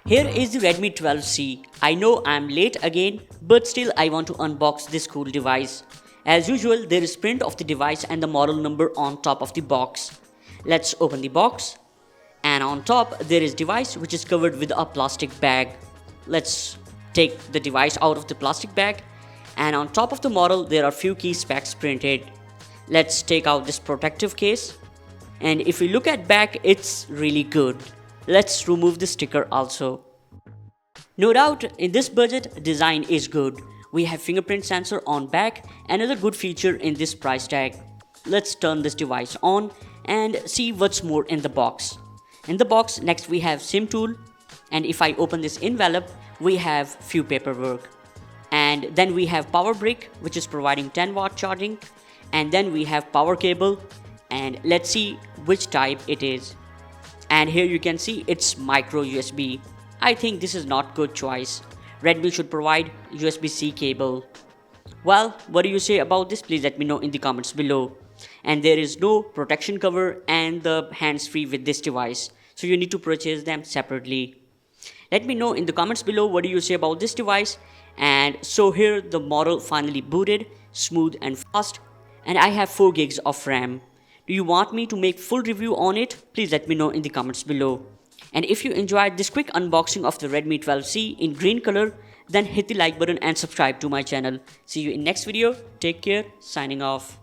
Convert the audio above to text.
Here is the Redmi 12C. I know I'm late again, but still I want to unbox this cool device. As usual, there is print of the device and the model number on top of the box. Let's open the box. And on top there is device which is covered with a plastic bag. Let's take the device out of the plastic bag. And on top of the model there are few key specs printed. Let's take out this protective case. And if we look at back, it's really good. Let's remove the sticker also. No doubt in this budget, design is good. We have fingerprint sensor on back, another good feature in this price tag. Let's turn this device on and see what's more in the box. In the box, next we have SIM tool, and if I open this envelope, we have few paperwork. And then we have power brick, which is providing 10-watt charging, and then we have power cable, and let's see which type it is. And here you can see it's micro USB. I think this is not good choice. Redmi should provide USB-C cable. Well, what do you say about this? Please let me know in the comments below. And there is no protection cover and the hands-free with this device, so you need to purchase them separately. Let me know in the comments below what do you say about this device. And so here the model finally booted, smooth and fast, and I have 4 gigs of RAM. Do you want me to make full review on it? Please let me know in the comments below. And if you enjoyed this quick unboxing of the Redmi 12C in green color, then hit the like button and subscribe to my channel. See you in next video. Take care. Signing off.